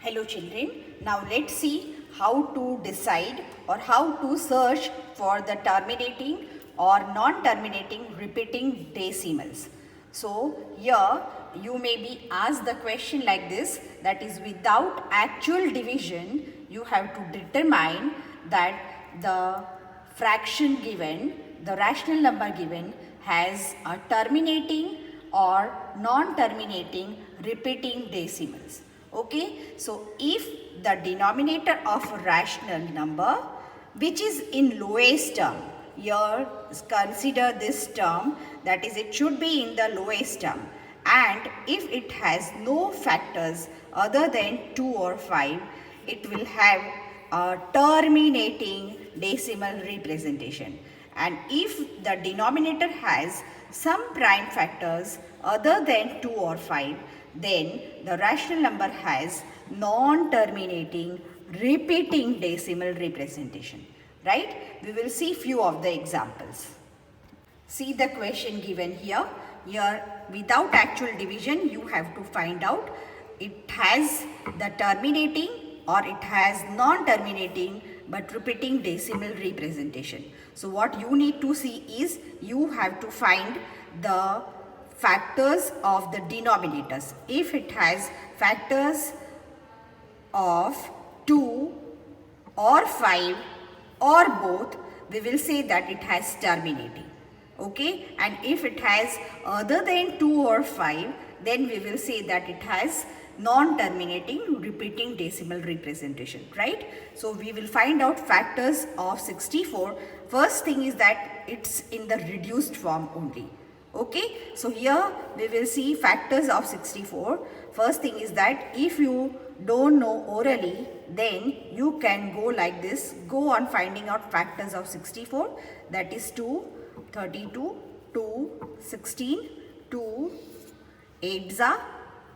Hello children, now let's see how to decide or how to search for the terminating or non-terminating repeating decimals. So here you may be asked the question like this, that is without actual division you have to determine that the fraction given, the rational number given has a terminating or non-terminating repeating decimals. Okay, so if the denominator of a rational number which is in lowest term, here consider this term, that is it should be in the lowest term, and if it has no factors other than 2 or 5, it will have a terminating decimal representation. And if the denominator has some prime factors other than 2 or 5, then the rational number has non-terminating repeating decimal representation. Right? We will see few of the examples. See the question given here. Here without actual division you have to find out it has the terminating or it has non-terminating but repeating decimal representation. So what you need to see is you have to find the factors of the denominators. If it has factors of 2 or 5 or both, we will say that it has terminating. Okay, and if it has other than 2 or 5, then we will say that it has non-terminating repeating decimal representation, right? So we will find out factors of 64. First thing is that it's in the reduced form only. Okay, so here we will see factors of 64. First thing is that if you don't know orally, then you can go like this, go on finding out factors of 64, that is 2, 32, 2, 16, 2, 8 za,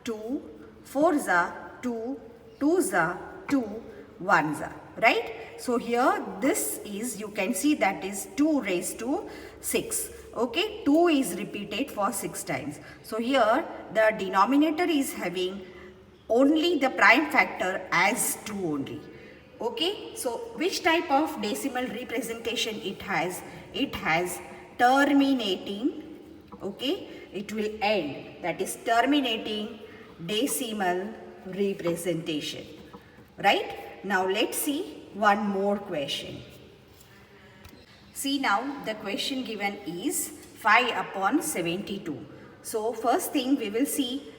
2, 4 za, 2, 2 za, 2, 1 za, right? So here this is, you can see that is 2 raised to 6. Okay, 2 is repeated for 6 times. So here the denominator is having only the prime factor as 2 only. Okay, so which type of decimal representation it has? It has terminating, okay, it will end, that is terminating decimal representation, right? Now let's see one more question. See now the question given is 5 upon 72. So first thing we will see,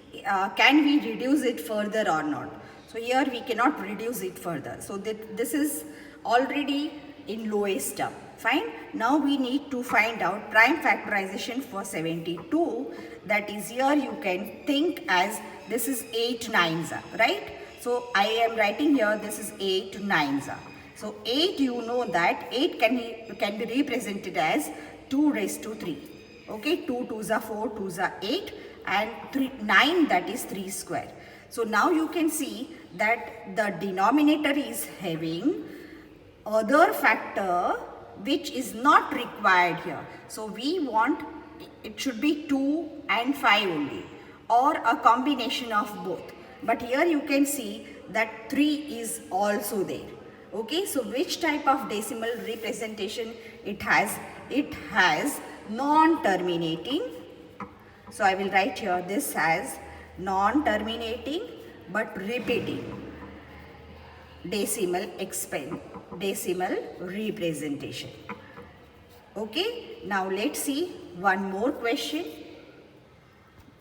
can we reduce it further or not? So here we cannot reduce it further. So this is already in lowest term. Fine. Now we need to find out prime factorization for 72. That is, here you can think as this is 8 nines, right? So I am writing here this is 8 nines. So 8, you know that 8 can be represented as 2 raised to 3. Okay, 2 2s are 4, 2s are 8, and 9, that is 3 square. So now you can see that the denominator is having other factor which is not required here. So we want it should be 2 and 5 only, or a combination of both. But here you can see that 3 is also there. Okay, so which type of decimal representation it has? It has non-terminating. So I will write here this as non-terminating but repeating decimal representation. Okay, now let's see one more question.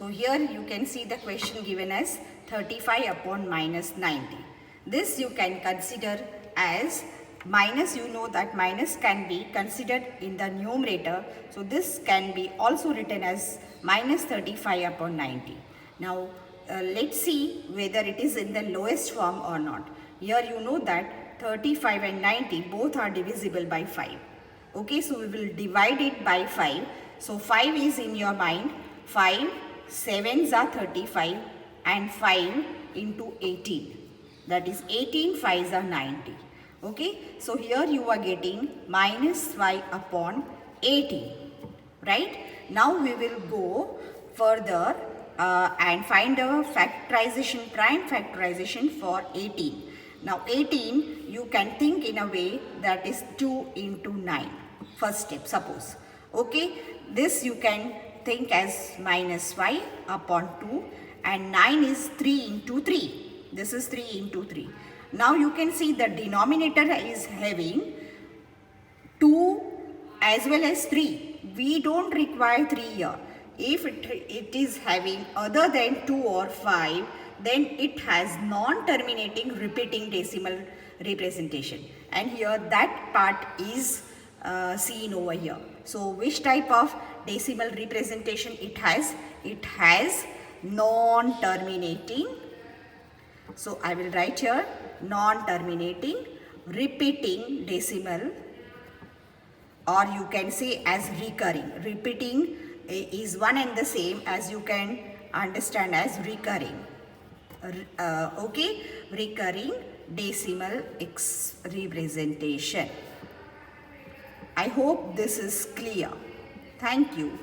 So here you can see the question given as 35 upon minus 90. This you can consider as minus, you know that minus can be considered in the numerator. So this can be also written as minus 35 upon 90. Now let's see whether it is in the lowest form or not. Here you know that 35 and 90 both are divisible by 5. Okay, so we will divide it by 5. So 5 is in your mind. 5 7s are 35 and 5 into 18. That is 18 5s are 90. Okay, so here you are getting minus 5 upon 18. Right? Now we will go further and find a factorization, prime factorization for 18. Now 18 you can think in a way that is 2 into 9. First step, suppose. Okay, this you can think as minus 5 upon 2, and 9 is 3 into 3. This is 3 into 3. Now you can see the denominator is having 2 as well as 3. We don't require 3 here. If it is having other than 2 or 5, then it has non-terminating repeating decimal representation. And here that part is seen over here. So which type of decimal representation it has? It has non-terminating. So I will write here non-terminating repeating decimal, or you can say as recurring. Repeating is one and the same as you can understand as recurring. Okay, recurring decimal representation. I hope this is clear. Thank you.